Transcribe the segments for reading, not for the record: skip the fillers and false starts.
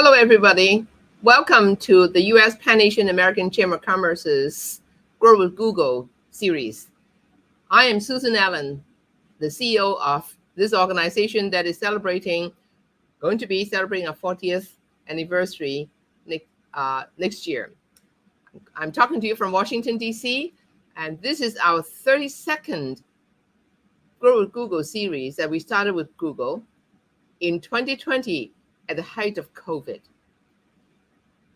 Hello, everybody. Welcome to the U.S. Pan-Asian American Chamber of Commerce's Grow with Google series. I am Susan Allen, the CEO of this organization that is going to be celebrating our 40th anniversary next year. I'm talking to you from Washington, D.C., and this is our 32nd Grow with Google series that we started with Google in 2020 at the height of COVID.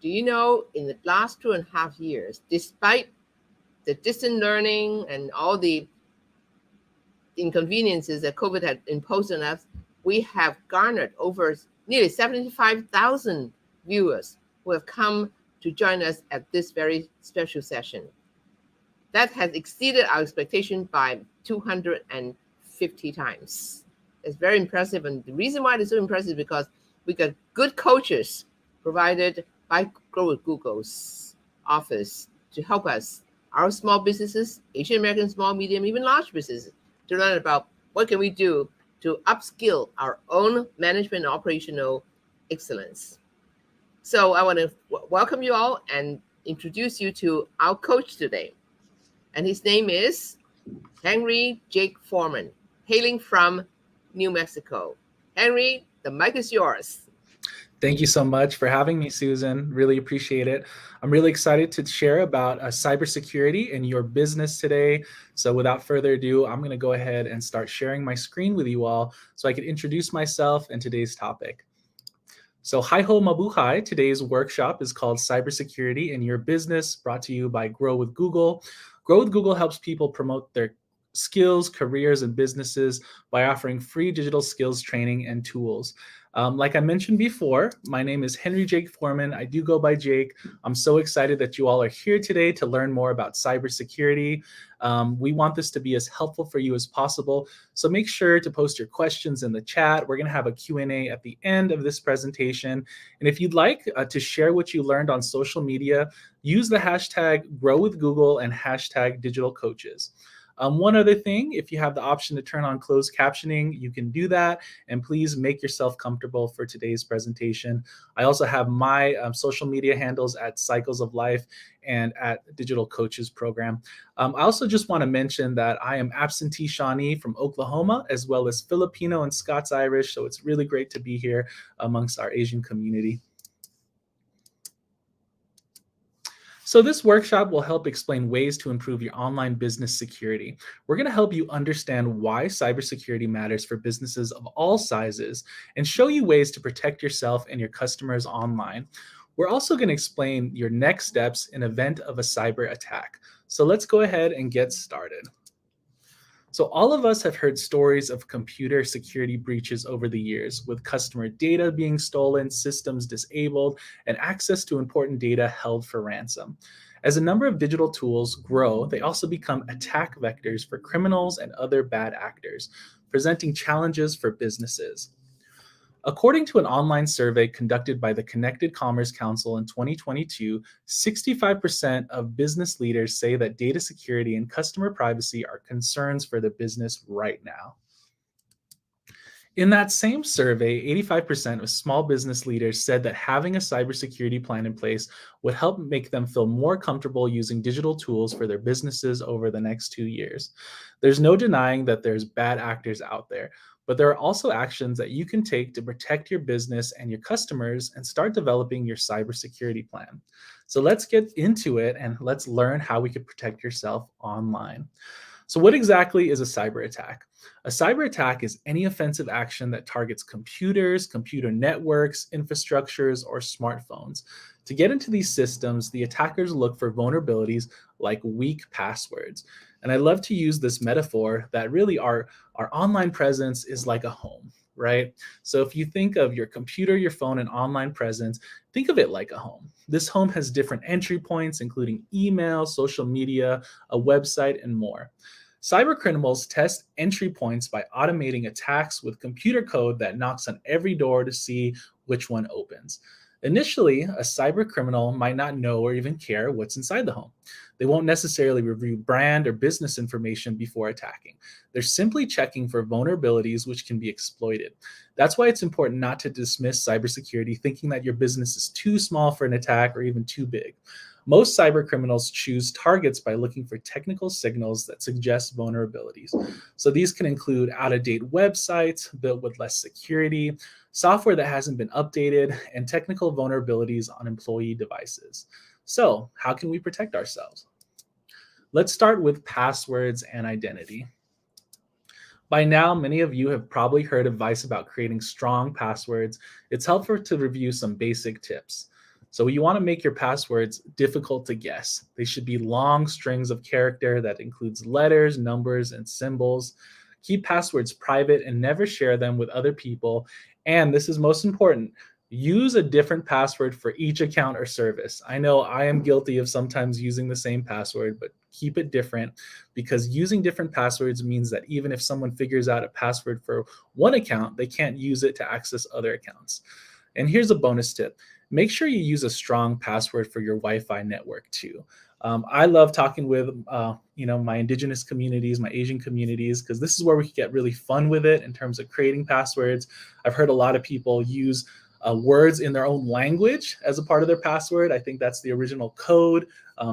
Do you know, in the last 2.5 years, despite the distant learning and all the inconveniences that COVID had imposed on us, we have garnered over nearly 75,000 viewers who have come to join us at this very special session. That has exceeded our expectation by 250 times. It's very impressive, and the reason why it's so impressive is because we got good coaches provided by Grow with Google's office to help us, our small businesses, Asian American small, medium, even large businesses, to learn about what can we do to upskill our own management and operational excellence. So I want to welcome you all and introduce you to our coach today. And his name is Henry Jake Foreman, hailing from New Mexico. Henry, the mic is yours. Thank you so much for having me, Susan. Really appreciate it. I'm really excited to share about cybersecurity in your business today. So without further ado, I'm going to go ahead and start sharing my screen with you all so I can introduce myself and today's topic. So hi ho mabuhay. Today's workshop is called Cybersecurity in Your Business, brought to you by Grow with Google. Grow with Google helps people promote their skills, careers, and businesses by offering free digital skills training and tools. Like I mentioned before, my name is Henry Jake Foreman. I do go by Jake. I'm so excited that you all are here today to learn more about cybersecurity. We want this to be as helpful for you as possible. So make sure to post your questions in the chat. We're going to have a Q&A at the end of this presentation. And if you'd like to share what you learned on social media, use the hashtag #GrowWithGoogle and hashtag #DigitalCoaches. One other thing, if you have the option to turn on closed captioning, you can do that. And please make yourself comfortable for today's presentation. I also have my social media handles at Cycles of Life and at Digital Coaches Program. I also just want to mention that I am absentee Shawnee from Oklahoma, as well as Filipino and Scots-Irish. So it's really great to be here amongst our Asian community. So this workshop will help explain ways to improve your online business security. We're going to help you understand why cybersecurity matters for businesses of all sizes and show you ways to protect yourself and your customers online. We're also going to explain your next steps in event of a cyber attack. So let's go ahead and get started. So all of us have heard stories of computer security breaches over the years, with customer data being stolen, systems disabled, and access to important data held for ransom. As a number of digital tools grow, they also become attack vectors for criminals and other bad actors, presenting challenges for businesses. According to an online survey conducted by the Connected Commerce Council in 2022, 65% of business leaders say that data security and customer privacy are concerns for their business right now. In that same survey, 85% of small business leaders said that having a cybersecurity plan in place would help make them feel more comfortable using digital tools for their businesses over the next 2 years. There's no denying that there's bad actors out there, but there are also actions that you can take to protect your business and your customers and start developing your cybersecurity plan. So let's get into it and let's learn how we can protect yourself online. So what exactly is a cyber attack? A cyber attack is any offensive action that targets computers, computer networks, infrastructures, or smartphones. To get into these systems, the attackers look for vulnerabilities like weak passwords. And I love to use this metaphor that really our online presence is like a home, right? So if you think of your computer, your phone, and online presence, think of it like a home. This home has different entry points, including email, social media, a website, and more. Cyber criminals test entry points by automating attacks with computer code that knocks on every door to see which one opens. Initially, a cyber criminal might not know or even care what's inside the home. They won't necessarily review brand or business information before attacking. They're simply checking for vulnerabilities which can be exploited. That's why it's important not to dismiss cybersecurity thinking that your business is too small for an attack or even too big. Most cyber criminals choose targets by looking for technical signals that suggest vulnerabilities. So these can include out-of-date websites built with less security, software that hasn't been updated, and technical vulnerabilities on employee devices. So, how can we protect ourselves? Let's start with passwords and identity. By now, many of you have probably heard advice about creating strong passwords. It's helpful to review some basic tips. So you want to make your passwords difficult to guess. They should be long strings of character that includes letters, numbers, and symbols. Keep passwords private and never share them with other people. And this is most important, use a different password for each account or service. I know I am guilty of sometimes using the same password, but keep it different because using different passwords means that even if someone figures out a password for one account, they can't use it to access other accounts. And here's a bonus tip. Make sure you use a strong password for your Wi-Fi network too. I love talking with my indigenous communities, my Asian communities, because this is where we can get really fun with it in terms of creating passwords. I've heard a lot of people use words in their own language as a part of their password. I think that's the original code.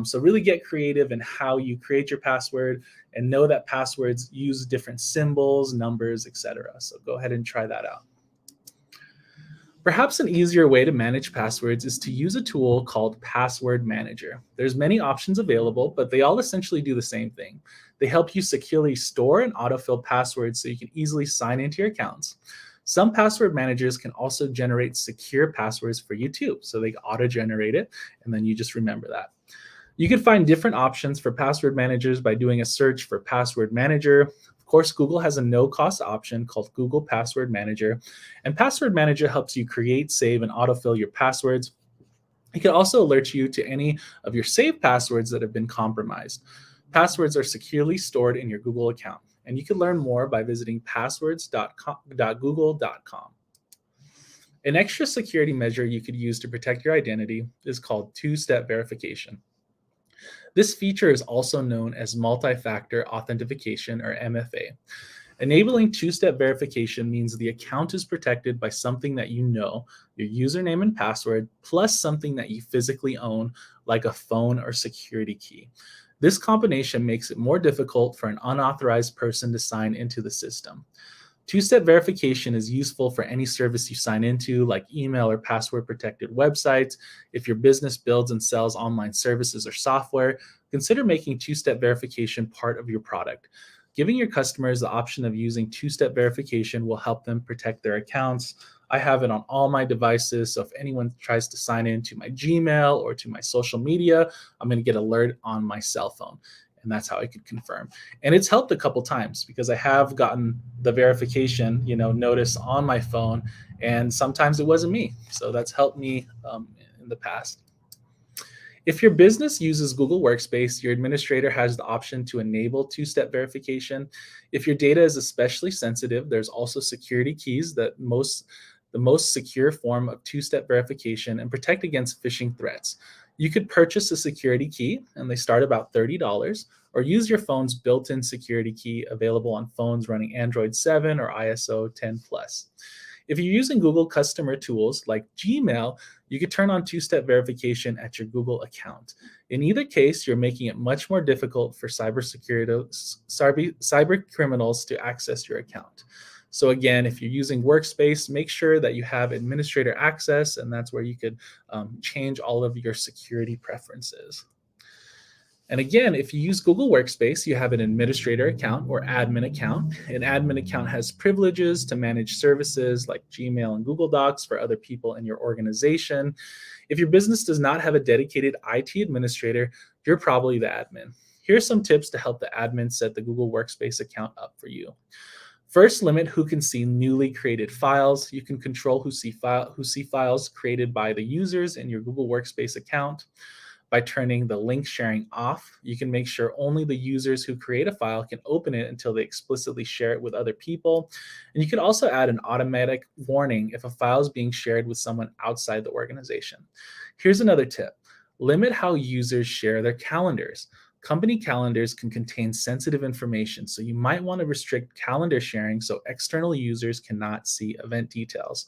So really get creative in how you create your password and know that passwords use different symbols, numbers, etc. So go ahead and try that out. Perhaps an easier way to manage passwords is to use a tool called Password Manager. There's many options available, but they all essentially do the same thing. They help you securely store and autofill passwords so you can easily sign into your accounts. Some password managers can also generate secure passwords for you too, so they auto-generate it, and then you just remember that. You can find different options for password managers by doing a search for Password Manager. Of course, Google has a no-cost option called Google Password Manager, and Password Manager helps you create, save, and autofill your passwords. It can also alert you to any of your saved passwords that have been compromised. Passwords are securely stored in your Google account, and you can learn more by visiting passwords.google.com. An extra security measure you could use to protect your identity is called two-step verification. This feature is also known as multi-factor authentication, or MFA. Enabling two-step verification means the account is protected by something that you know, your username and password, plus something that you physically own, like a phone or security key. This combination makes it more difficult for an unauthorized person to sign into the system. Two-step verification is useful for any service you sign into, like email or password-protected websites. If your business builds and sells online services or software, consider making two-step verification part of your product. Giving your customers the option of using two-step verification will help them protect their accounts. I have it on all my devices, so if anyone tries to sign into my Gmail or to my social media, I'm going to get an alert on my cell phone. And that's how I could confirm. And it's helped a couple times because I have gotten the verification, notice on my phone, and sometimes it wasn't me. So that's helped me in the past. If your business uses Google Workspace, your administrator has the option to enable two-step verification. If your data is especially sensitive, there's also security keys that the most secure form of two-step verification and protect against phishing threats. You could purchase a security key, and they start about $30, or use your phone's built-in security key available on phones running Android 7 or ISO 10 plus. If you're using Google customer tools like Gmail, you could turn on two-step verification at your Google account. In either case, you're making it much more difficult for cyber criminals to access your account. So again, if you're using Workspace, make sure that you have administrator access, and that's where you could change all of your security preferences. And again, if you use Google Workspace, you have an administrator account or admin account. An admin account has privileges to manage services like Gmail and Google Docs for other people in your organization. If your business does not have a dedicated IT administrator, you're probably the admin. Here's some tips to help the admin set the Google Workspace account up for you. First, limit who can see newly created files. You can control who see files created by the users in your Google Workspace account. by turning the link sharing off. You can make sure only the users who create a file can open it until they explicitly share it with other people. And you can also add an automatic warning if a file is being shared with someone outside the organization. Here's another tip. Limit how users share their calendars. Company calendars can contain sensitive information, so you might want to restrict calendar sharing so external users cannot see event details.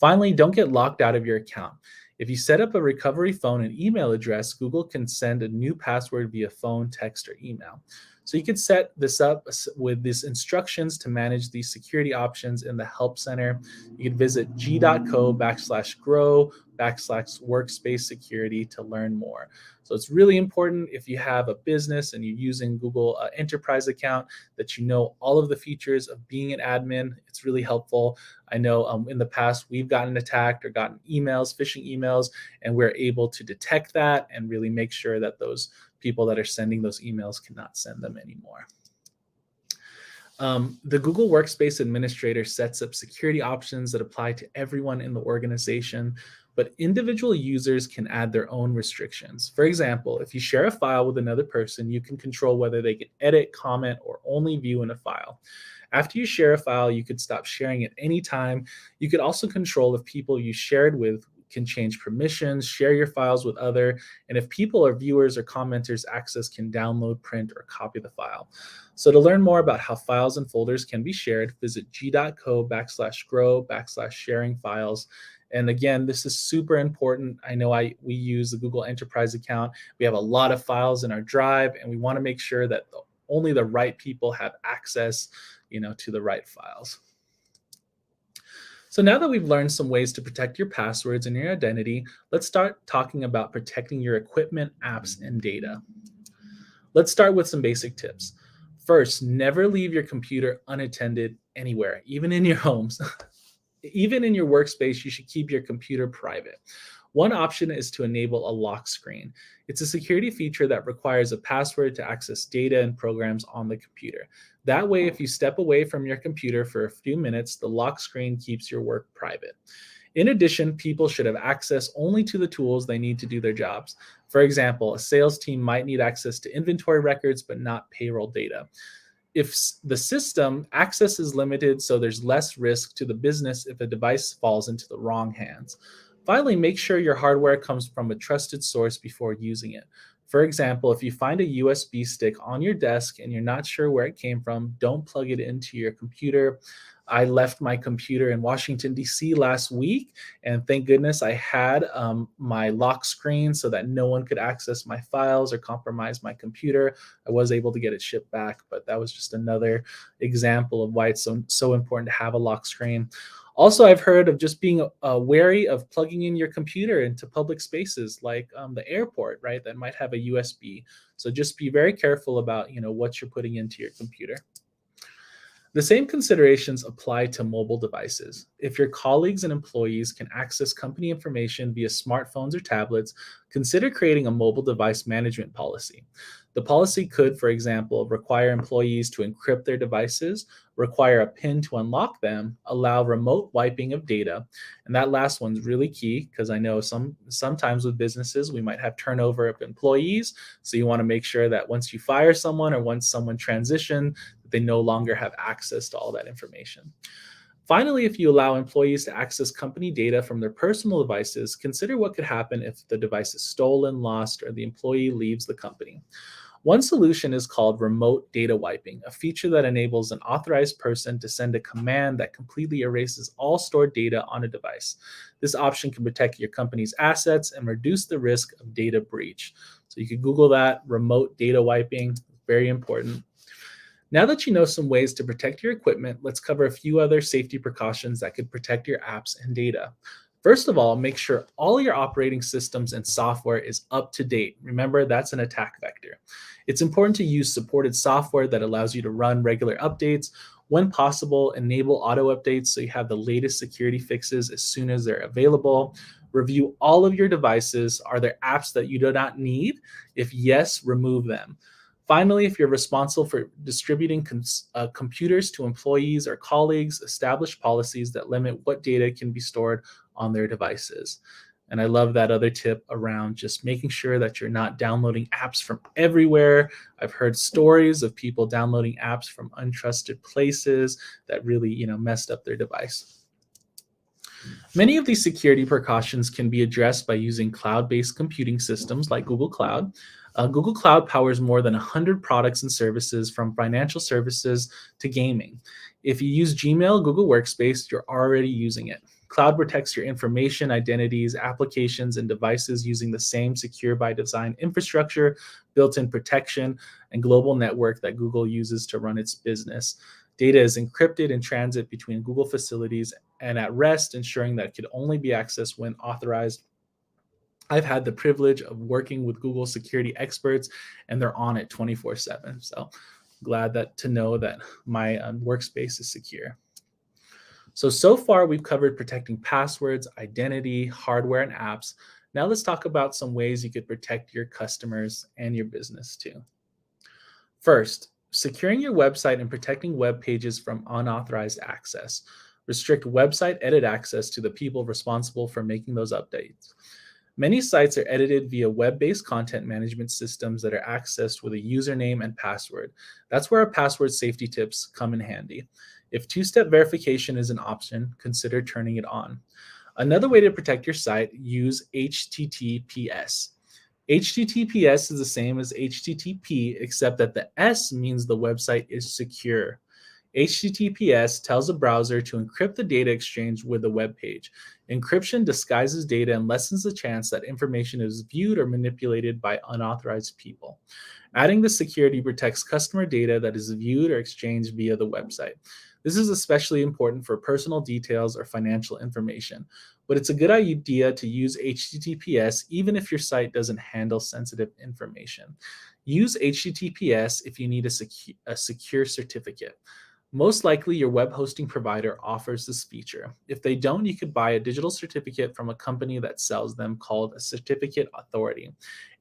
Finally, don't get locked out of your account. If you set up a recovery phone and email address, Google can send a new password via phone, text, or email. So you can set this up with these instructions to manage these security options in the Help Center. You can visit g.co/grow/workspace security to learn more. So it's really important if you have a business and you're using Google Enterprise account that you know all of the features of being an admin. It's really helpful. I know in the past we've gotten attacked or gotten emails, phishing emails, and we're able to detect that and really make sure that those people that are sending those emails cannot send them anymore. The Google Workspace Administrator sets up security options that apply to everyone in the organization, but individual users can add their own restrictions. For example, if you share a file with another person, you can control whether they can edit, comment, or only view in a file. After you share a file, you could stop sharing at any time. You could also control if people you shared with can change permissions, share your files with other, and if people or viewers or commenters access can download, print, or copy the file. So to learn more about how files and folders can be shared, visit g.co/grow/sharing files. And again, this is super important. I know we use the Google Enterprise account. We have a lot of files in our drive, and we want to make sure that only the right people have access, to the right files. So now that we've learned some ways to protect your passwords and your identity, let's start talking about protecting your equipment, apps, and data. Let's start with some basic tips. First, never leave your computer unattended anywhere, even in your homes. Even in your workspace, you should keep your computer private. One option is to enable a lock screen. It's a security feature that requires a password to access data and programs on the computer. That way, if you step away from your computer for a few minutes, the lock screen keeps your work private. In addition, people should have access only to the tools they need to do their jobs. For example, a sales team might need access to inventory records, but not payroll data. If the system access is limited, so there's less risk to the business if a device falls into the wrong hands. Finally, make sure your hardware comes from a trusted source before using it. For example, if you find a USB stick on your desk and you're not sure where it came from, don't plug it into your computer. I left my computer in Washington, D.C. last week, and thank goodness I had my lock screen so that no one could access my files or compromise my computer. I was able to get it shipped back, but that was just another example of why it's so important to have a lock screen. Also, I've heard of just being wary of plugging in your computer into public spaces like the airport, right? That might have a USB. So just be very careful about, what you're putting into your computer. The same considerations apply to mobile devices. If your colleagues and employees can access company information via smartphones or tablets, consider creating a mobile device management policy. The policy could, for example, require employees to encrypt their devices, require a PIN to unlock them, allow remote wiping of data. And that last one's really key because I know sometimes with businesses, we might have turnover of employees. So you want to make sure that once you fire someone or once someone transitions, they no longer have access to all that information. Finally, if you allow employees to access company data from their personal devices, consider what could happen if the device is stolen, lost, or the employee leaves the company. One solution is called remote data wiping, a feature that enables an authorized person to send a command that completely erases all stored data on a device. This option can protect your company's assets and reduce the risk of data breach. So you can Google that, remote data wiping, very important. Now that you know some ways to protect your equipment, let's cover a few other safety precautions that could protect your apps and data. First of all, make sure all your operating systems and software is up to date. Remember, that's an attack vector. It's important to use supported software that allows you to run regular updates. When possible, enable auto updates so you have the latest security fixes as soon as they're available. Review all of your devices. Are there apps that you do not need? If yes, remove them. Finally, if you're responsible for distributing computers to employees or colleagues, establish policies that limit what data can be stored on their devices. And I love that other tip around just making sure that you're not downloading apps from everywhere. I've heard stories of people downloading apps from untrusted places that really, messed up their device. Many of these security precautions can be addressed by using cloud-based computing systems like Google Cloud. Google Cloud powers more than 100 products and services, from financial services to gaming. If you use Gmail, Google Workspace, you're already using it. Cloud protects your information, identities, applications, and devices using the same secure by design infrastructure, built-in protection, and global network that Google uses to run its business. Data is encrypted in transit between Google facilities and at rest, ensuring that it could only be accessed when authorized. I've had the privilege of working with Google security experts, and they're on it 24/7. So glad to know that my workspace is secure. So far we've covered protecting passwords, identity, hardware, and apps. Now let's talk about some ways you could protect your customers and your business too. First, securing your website and protecting web pages from unauthorized access. Restrict website edit access to the people responsible for making those updates. Many sites are edited via web-based content management systems that are accessed with a username and password. That's where our password safety tips come in handy. If two-step verification is an option, consider turning it on. Another way to protect your site, use HTTPS. HTTPS is the same as HTTP, except that the S means the website is secure. HTTPS tells the browser to encrypt the data exchange with the web page. Encryption disguises data and lessens the chance that information is viewed or manipulated by unauthorized people. Adding the security protects customer data that is viewed or exchanged via the website. This is especially important for personal details or financial information, but it's a good idea to use HTTPS even if your site doesn't handle sensitive information. Use HTTPS if you need a secure certificate. Most likely, your web hosting provider offers this feature. If they don't, you could buy a digital certificate from a company that sells them called a certificate authority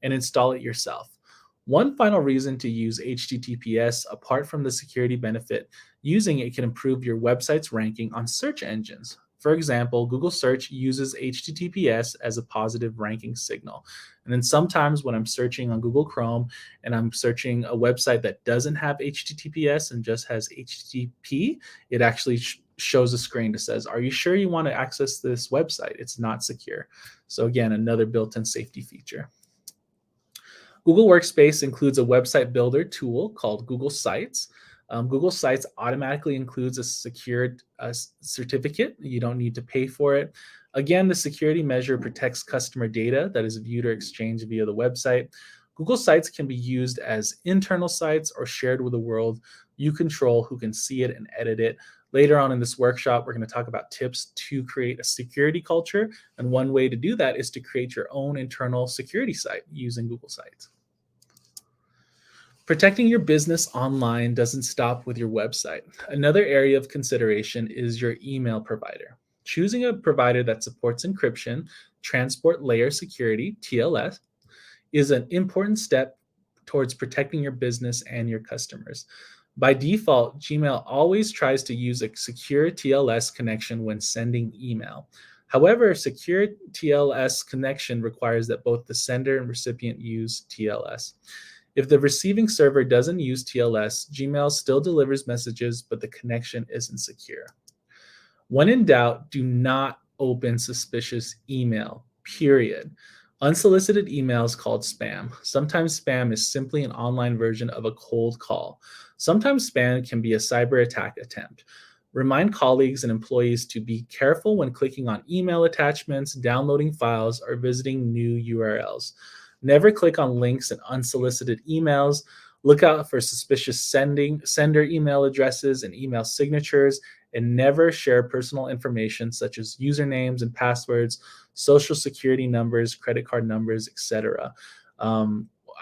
and install it yourself. One final reason to use HTTPS, apart from the security benefit, using it can improve your website's ranking on search engines. For example, Google Search uses HTTPS as a positive ranking signal. And then sometimes when I'm searching on Google Chrome and I'm searching a website that doesn't have HTTPS and just has HTTP, it actually shows a screen that says, "Are you sure you want to access this website? It's not secure." So again, another built-in safety feature. Google Workspace includes a website builder tool called Google Sites. Google Sites automatically includes a secured certificate. You don't need to pay for it. Again, the security measure protects customer data that is viewed or exchanged via the website. Google Sites can be used as internal sites or shared with the world. You control who can see it and edit it. Later on in this workshop, we're going to talk about tips to create a security culture. And one way to do that is to create your own internal security site using Google Sites. Protecting your business online doesn't stop with your website. Another area of consideration is your email provider. Choosing a provider that supports encryption, transport layer security, TLS, is an important step towards protecting your business and your customers. By default, Gmail always tries to use a secure TLS connection when sending email. However, a secure TLS connection requires that both the sender and recipient use TLS. If the receiving server doesn't use TLS, Gmail still delivers messages, but the connection isn't secure. When in doubt, do not open suspicious email, period. Unsolicited emails called spam. Sometimes spam is simply an online version of a cold call. Sometimes spam can be a cyber attack attempt. Remind colleagues and employees to be careful when clicking on email attachments, downloading files, or visiting new URLs. Never click on links in unsolicited emails. Look out for suspicious sender email addresses and email signatures, and never share personal information such as usernames and passwords, social security numbers, credit card numbers, etc.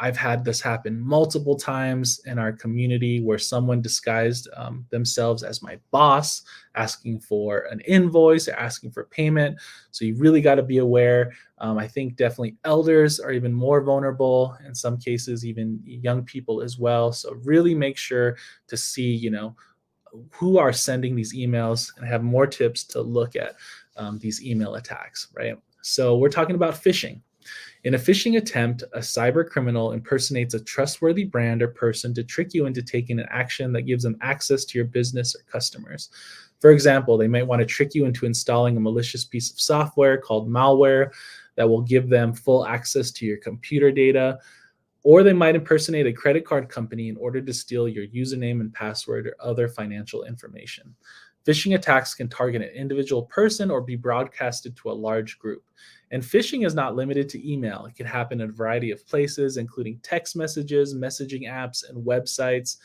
I've had this happen multiple times in our community where someone disguised themselves as my boss, asking for an invoice or asking for payment. So you really got to be aware. I think definitely elders are even more vulnerable, in some cases, even young people as well. So really make sure to see, who are sending these emails and have more tips to look at these email attacks, right? So we're talking about phishing. In a phishing attempt, a cyber criminal impersonates a trustworthy brand or person to trick you into taking an action that gives them access to your business or customers. For example, they might want to trick you into installing a malicious piece of software called malware that will give them full access to your computer data, or they might impersonate a credit card company in order to steal your username and password or other financial information. Phishing attacks can target an individual person or be broadcasted to a large group. And phishing is not limited to email. It can happen in a variety of places, including text messages, messaging apps, and websites.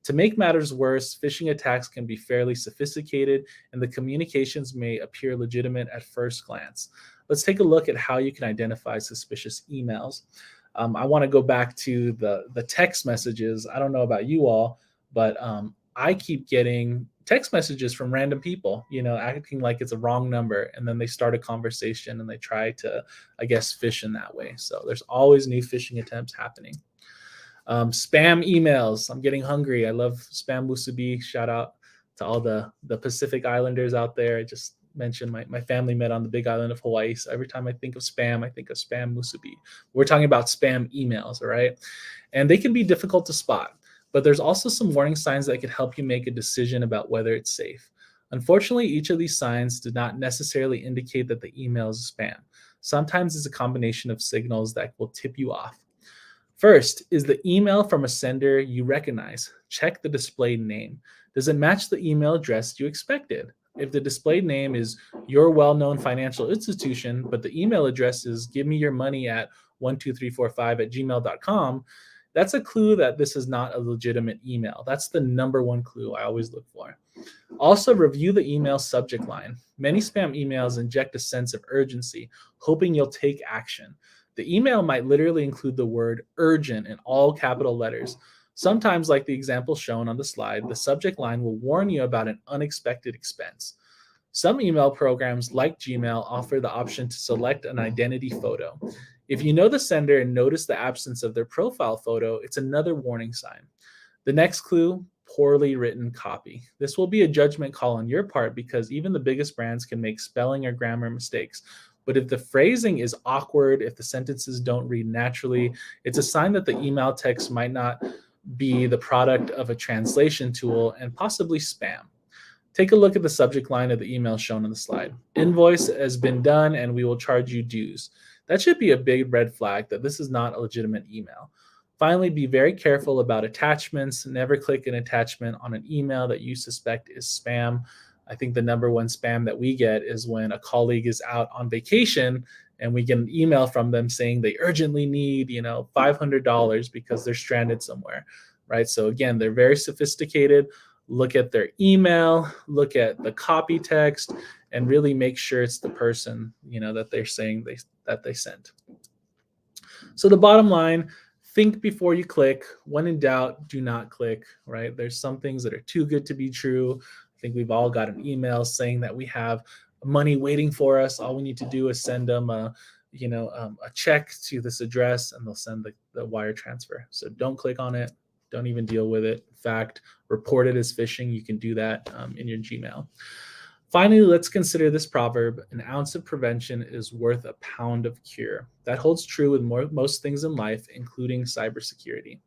To make matters worse, phishing attacks can be fairly sophisticated, and the communications may appear legitimate at first glance. Let's take a look at how you can identify suspicious emails. I want to go back to the text messages. I don't know about you all, but I keep getting text messages from random people, acting like it's a wrong number. And then they start a conversation and they try to, I guess, phish in that way. So there's always new phishing attempts happening. Spam emails. I'm getting hungry. I love spam musubi. Shout out to all the Pacific Islanders out there. I just mentioned my family met on the big island of Hawaii. So every time I think of spam, I think of spam musubi. We're talking about spam emails, all right? And they can be difficult to spot, but there's also some warning signs that can help you make a decision about whether it's safe. Unfortunately, each of these signs do not necessarily indicate that the email is spam. Sometimes it's a combination of signals that will tip you off. First, is the email from a sender you recognize? Check the displayed name. Does it match the email address you expected? If the displayed name is your well-known financial institution, but the email address is givemeyourmoney@12345@gmail.com, that's a clue that this is not a legitimate email. That's the number one clue I always look for. Also, review the email subject line. Many spam emails inject a sense of urgency, hoping you'll take action. The email might literally include the word urgent in all capital letters. Sometimes, like the example shown on the slide, the subject line will warn you about an unexpected expense. Some email programs like Gmail offer the option to select an identity photo. If you know the sender and notice the absence of their profile photo, it's another warning sign. The next clue, poorly written copy. This will be a judgment call on your part because even the biggest brands can make spelling or grammar mistakes. But if the phrasing is awkward, if the sentences don't read naturally, it's a sign that the email text might not be the product of a translation tool and possibly spam. Take a look at the subject line of the email shown on the slide. Invoice has been done and we will charge you dues. That should be a big red flag that this is not a legitimate email. Finally, be very careful about attachments. Never click an attachment on an email that you suspect is spam. I think the number one spam that we get is when a colleague is out on vacation and we get an email from them saying they urgently need, $500 because they're stranded somewhere, right? So again, they're very sophisticated. Look at their email, look at the copy text, and really make sure it's the person, that they're saying that they sent. So the bottom line, think before you click. When in doubt, do not click, right? There's some things that are too good to be true. I think we've all got an email saying that we have money waiting for us. All we need to do is send them a check to this address and they'll send the wire transfer. So don't click on it. Don't even deal with it. In fact, report it as phishing. You can do that in your Gmail. Finally, let's consider this proverb: an ounce of prevention is worth a pound of cure. That holds true with most things in life, including cybersecurity.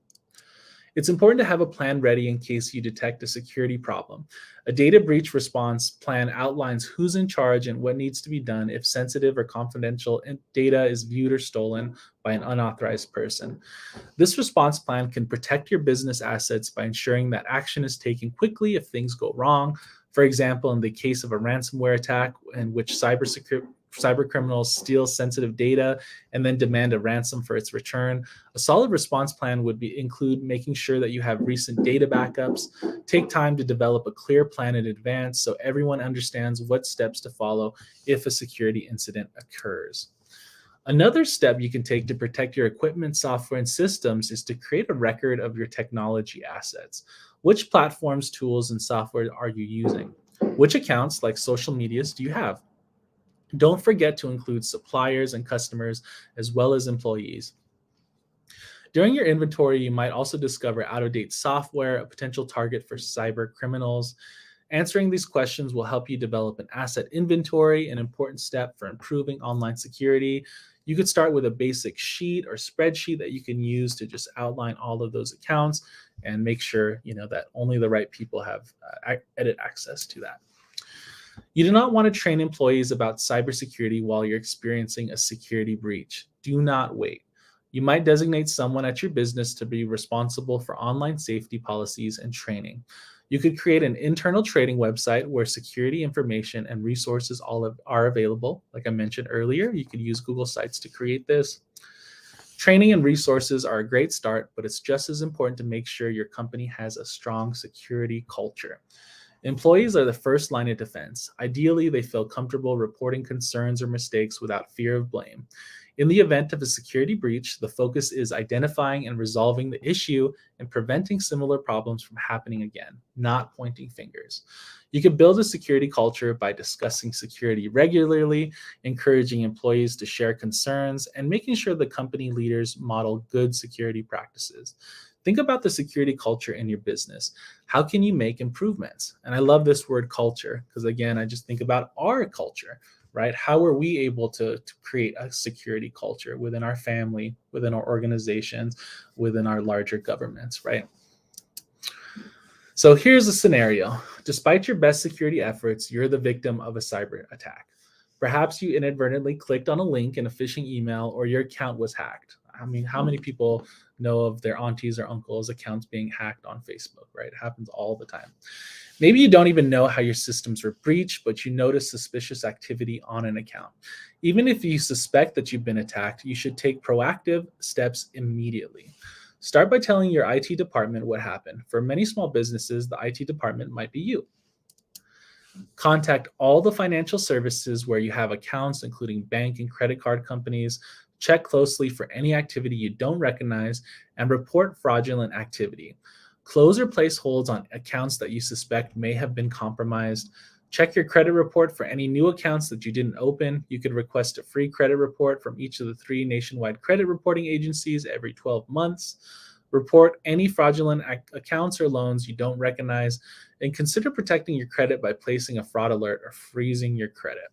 It's important to have a plan ready in case you detect a security problem. A data breach response plan outlines who's in charge and what needs to be done if sensitive or confidential data is viewed or stolen by an unauthorized person. This response plan can protect your business assets by ensuring that action is taken quickly if things go wrong. For example, in the case of a ransomware attack in which cyber criminals steal sensitive data and then demand a ransom for its return, a solid response plan would include making sure that you have recent data backups. Take time to develop a clear plan in advance so everyone understands what steps to follow if a security incident occurs. Another step you can take to protect your equipment, software, and systems is to create a record of your technology assets. Which platforms, tools, and software are you using? Which accounts, like social medias, do you have? Don't forget to include suppliers and customers, as well as employees. During your inventory, you might also discover out-of-date software, a potential target for cyber criminals. Answering these questions will help you develop an asset inventory, an important step for improving online security. You could start with a basic sheet or spreadsheet that you can use to just outline all of those accounts and make sure that only the right people have edit access to that. You do not want to train employees about cybersecurity while you're experiencing a security breach. Do not wait. You might designate someone at your business to be responsible for online safety policies and training. You could create an internal training website where security information and resources are available. Like I mentioned earlier, you could use Google Sites to create this. Training and resources are a great start, but it's just as important to make sure your company has a strong security culture. Employees are the first line of defense. Ideally, they feel comfortable reporting concerns or mistakes without fear of blame. In the event of a security breach, the focus is identifying and resolving the issue and preventing similar problems from happening again, not pointing fingers. You can build a security culture by discussing security regularly, encouraging employees to share concerns, and making sure the company leaders model good security practices. Think about the security culture in your business. How can you make improvements? And I love this word culture because, again, I just think about our culture, right? How are we able to create a security culture within our family, within our organizations, within our larger governments, right? So here's a scenario. Despite your best security efforts, you're the victim of a cyber attack. Perhaps you inadvertently clicked on a link in a phishing email or your account was hacked. I mean, how many people know of their aunties or uncles' accounts being hacked on Facebook, right? It happens all the time. Maybe you don't even know how your systems were breached, but you notice suspicious activity on an account. Even if you suspect that you've been attacked, you should take proactive steps immediately. Start by telling your IT department what happened. For many small businesses, the IT department might be you. Contact all the financial services where you have accounts, including bank and credit card companies. Check closely for any activity you don't recognize and report fraudulent activity. Close or place holds on accounts that you suspect may have been compromised. Check your credit report for any new accounts that you didn't open. You could request a free credit report from each of the 3 nationwide credit reporting agencies every 12 months. Report any fraudulent accounts or loans you don't recognize, and consider protecting your credit by placing a fraud alert or freezing your credit.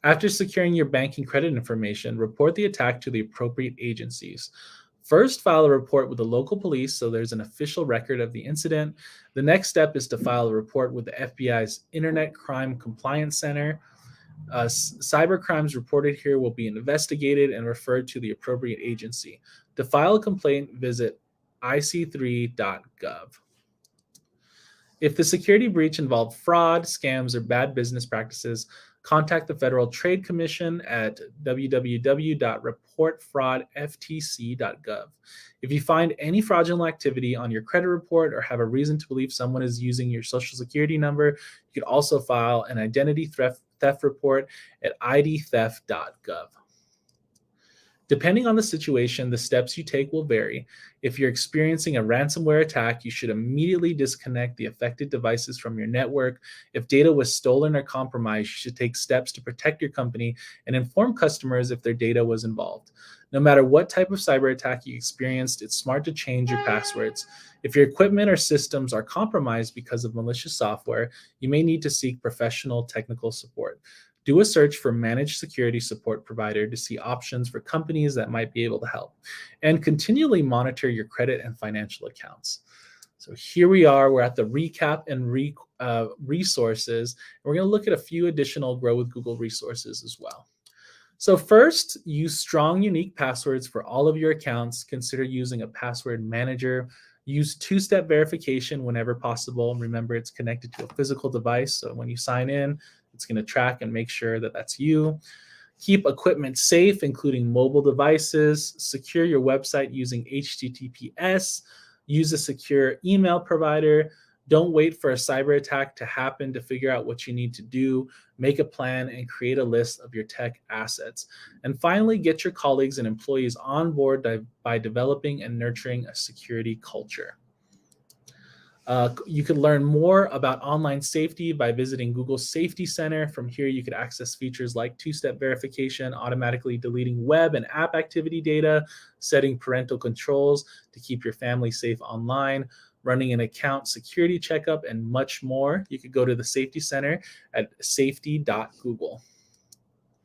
After securing your banking credit information, report the attack to the appropriate agencies. First, file a report with the local police so there's an official record of the incident. The next step is to file a report with the FBI's Internet Crime Compliance Center. Cyber crimes reported here will be investigated and referred to the appropriate agency. To file a complaint, visit ic3.gov. If the security breach involved fraud, scams, or bad business practices, contact the Federal Trade Commission at www.reportfraudftc.gov. If you find any fraudulent activity on your credit report or have a reason to believe someone is using your social security number, you could also file an identity theft report at idtheft.gov. Depending on the situation, the steps you take will vary. If you're experiencing a ransomware attack, you should immediately disconnect the affected devices from your network. If data was stolen or compromised, you should take steps to protect your company and inform customers if their data was involved. No matter what type of cyber attack you experienced, it's smart to change your passwords. If your equipment or systems are compromised because of malicious software, you may need to seek professional technical support. Do a search for managed security support provider to see options for companies that might be able to help. And continually monitor your credit and financial accounts. So here we are, we're at the recap and resources. And we're going to look at a few additional Grow with Google resources as well. So first, use strong, unique passwords for all of your accounts. Consider using a password manager. Use two-step verification whenever possible. Remember, it's connected to a physical device. So when you sign in, it's going to track and make sure that that's you. Keep equipment safe, including mobile devices. Secure your website using HTTPS. Use a secure email provider. Don't wait for a cyber attack to happen to figure out what you need to do. Make a plan and create a list of your tech assets. And finally, get your colleagues and employees on board by developing and nurturing a security culture. You can learn more about online safety by visiting Google Safety Center. From here, you could access features like two-step verification, automatically deleting web and app activity data, setting parental controls to keep your family safe online, running an account security checkup, and much more, you could go to the Safety Center at safety.google.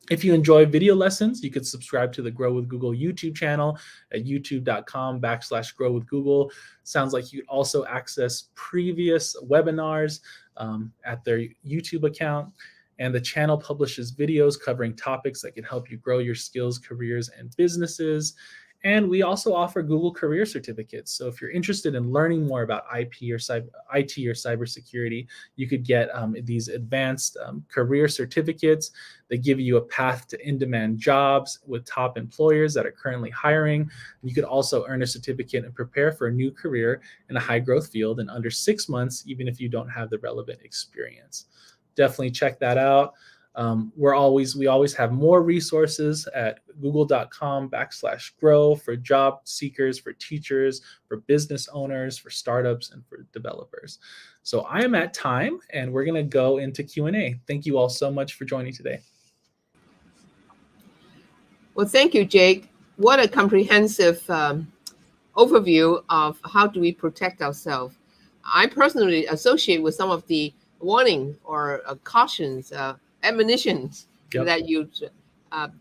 If you enjoy video lessons, you could subscribe to the Grow with Google YouTube channel at youtube.com/growwithgoogle. Sounds like you also access previous webinars at their YouTube account. And the channel publishes videos covering topics that can help you grow your skills, careers, and businesses. And we also offer Google Career Certificates. So if you're interested in learning more about IT or cybersecurity, you could get these advanced career certificates that give you a path to in-demand jobs with top employers that are currently hiring. You could also earn a certificate and prepare for a new career in a high-growth field in under 6 months, even if you don't have the relevant experience. Definitely check that out. We always have more resources at google.com/grow for job seekers, for teachers, for business owners, for startups, and for developers. So I am at time, and we're going to go into Q&A. Thank you all so much for joining today. Well, thank you, Jake. What a comprehensive overview of how do we protect ourselves. I personally associate with some of the warning or cautions, admonitions that you. I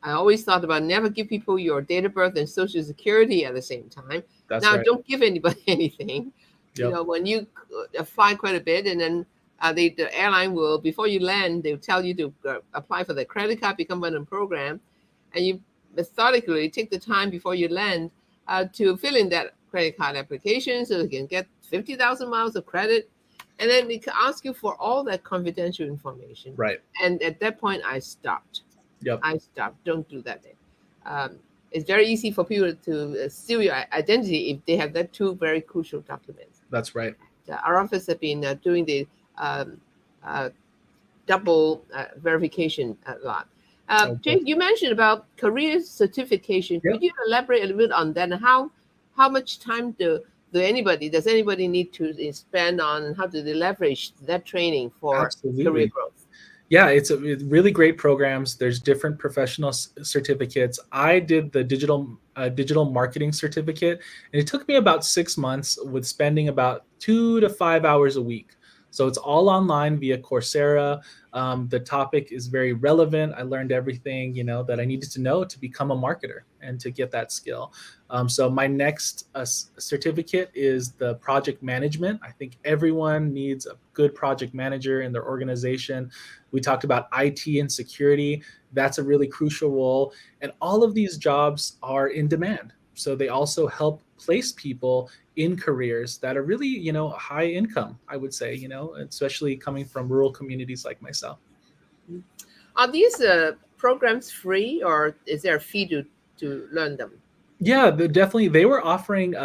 always thought about never give people your date of birth and social security at the same time. That's now, right. don't give anybody anything. You know, when you fly quite a bit, and then the airline will, before you land, they'll tell you to apply for the credit card, become one of the program, and you methodically take the time before you land to fill in that credit card application so you can get 50,000 miles of credit. And then they can ask you for all that confidential information. Right. And at that point, I stopped. Yep. I stopped. Don't do that. It's very easy for people to steal your identity if they have that two very crucial documents. That's right. Our office has been doing the double verification a lot. Jake, you mentioned about career certification. Could you elaborate a little bit on that? And how much time does anybody need to spend on how to leverage that training for career growth? Yeah, it's really great programs. There's different professional certificates. I did the digital marketing certificate, and it took me about 6 months with spending about 2 to 5 hours a week. So it's all online via Coursera. The topic is very relevant. I learned everything, that I needed to know to become a marketer and to get that skill. So my next certificate is the project management. I think everyone needs a good project manager in their organization. We talked about IT and security. That's a really crucial role. And all of these jobs are in demand. So they also help place people in careers that are really, high income, I would say, especially coming from rural communities like myself. Are these programs free, or is there a fee to learn them? Yeah, they were offering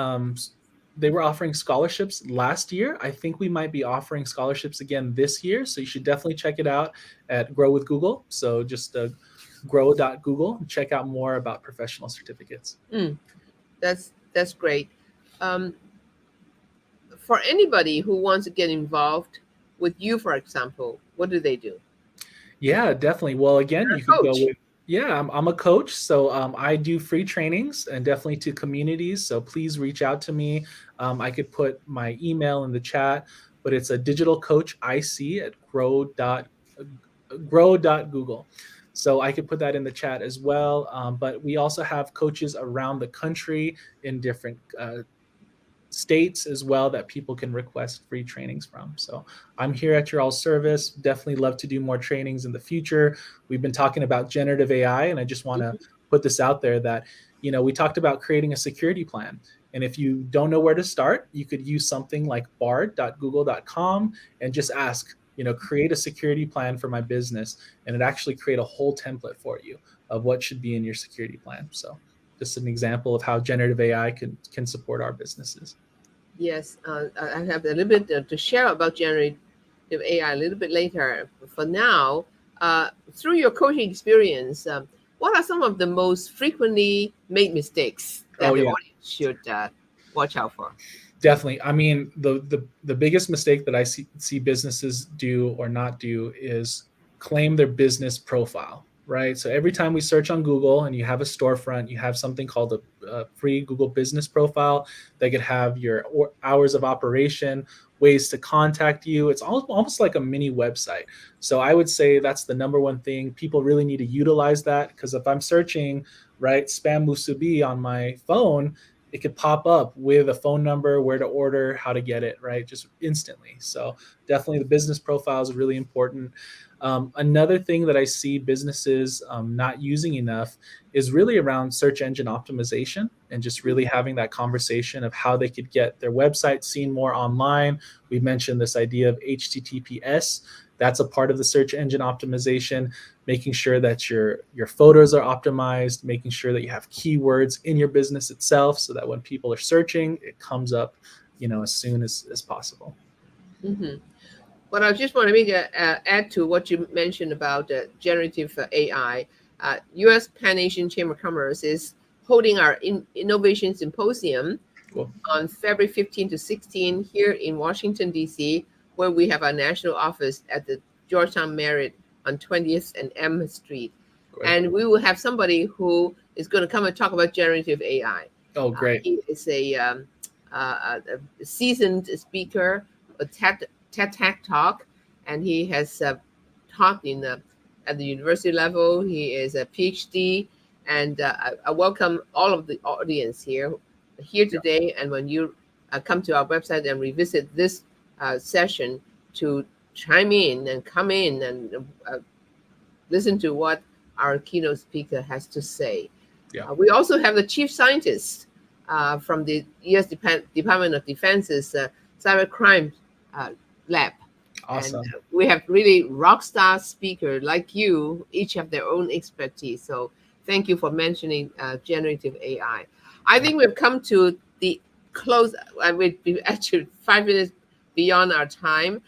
scholarships last year. I think we might be offering scholarships again this year. So you should definitely check it out at Grow with Google. So just grow.google and check out more about professional certificates. That's great. For anybody who wants to get involved with you, for example, what do they do? Yeah, definitely. Well, again, You're you can coach. go with. Yeah, I'm a coach, so I do free trainings and definitely to communities. So please reach out to me. I could put my email in the chat, but it's a digital coach IC at grow.google. So I could put that in the chat as well. But we also have coaches around the country in different states as well that people can request free trainings from. So I'm here at your all service. Definitely love to do more trainings in the future. We've been talking about generative AI, and I just want to put this out there that, we talked about creating a security plan. And if you don't know where to start, you could use something like bard.google.com and just ask, create a security plan for my business. And it actually create a whole template for you of what should be in your security plan. So just an example of how generative AI can support our businesses. Yes, I have a little bit to share about generative AI a little bit later. For now, through your coaching experience, what are some of the most frequently made mistakes that the audience should watch out for? Definitely. I mean, the biggest mistake that I see businesses do or not do is claim their business profile. right? So every time we search on Google and you have a storefront, you have something called a free Google business profile that could have your hours of operation, ways to contact you. It's almost like a mini website. So I would say that's the number one thing. People really need to utilize that, because if I'm searching, right, spam musubi on my phone, it could pop up with a phone number, where to order, how to get it, right, just instantly. So definitely the business profile is really important. Another thing that I see businesses not using enough is really around search engine optimization, and just really having that conversation of how they could get their website seen more online. We mentioned this idea of HTTPS. That's a part of the search engine optimization, making sure that your photos are optimized, making sure that you have keywords in your business itself, so that when people are searching, it comes up, as soon as possible. Mm-hmm. But I just want to make add to what you mentioned about generative AI. U.S. Pan Asian Chamber of Commerce is holding our Innovation Symposium Cool. on February 15 to 16 here in Washington, D.C., where we have our national office at the Georgetown Marriott on 20th and M Street. Great. And we will have somebody who is going to come and talk about generative AI. Oh, great. He is a seasoned speaker, a TED Talk, and he has taught at the university level. He is a PhD, and I welcome all of the audience here today. And when you come to our website and revisit this session, to chime in and come in and listen to what our keynote speaker has to say. Yeah. We also have the chief scientist from the U.S. Department of Defense's cybercrime lab. Awesome. And we have really rock star speakers like you, each have their own expertise. So thank you for mentioning generative AI. I think we've come to the close. We've actually 5 minutes beyond our time.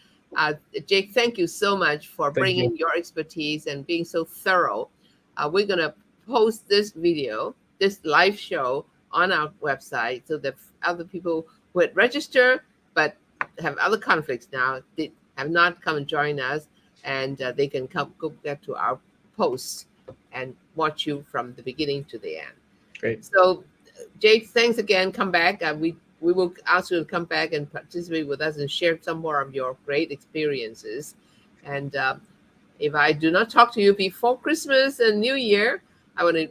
Jake, thank you so much for bringing your expertise and being so thorough. We're going to post this video, this live show, on our website, so that other people who had registered but have other conflicts now, they have not come and join us, and they can go back to our posts and watch you from the beginning to the end. Great. So, Jake, thanks again. Come back. We will ask you to come back and participate with us and share some more of your great experiences. And if I do not talk to you before Christmas and New Year, I want to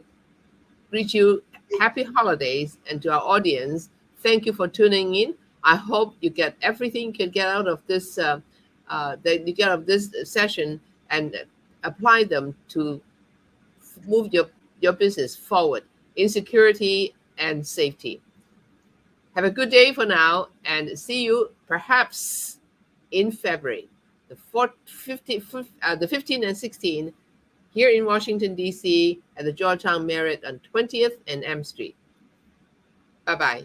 greet you happy holidays. And to our audience, thank you for tuning in. I hope you get everything you can get out of this session, and apply them to move your business forward in security and safety. Have a good day for now, and see you perhaps in February, the 15th and 16th, here in Washington, D.C. at the Georgetown Marriott on 20th and M Street. Bye-bye.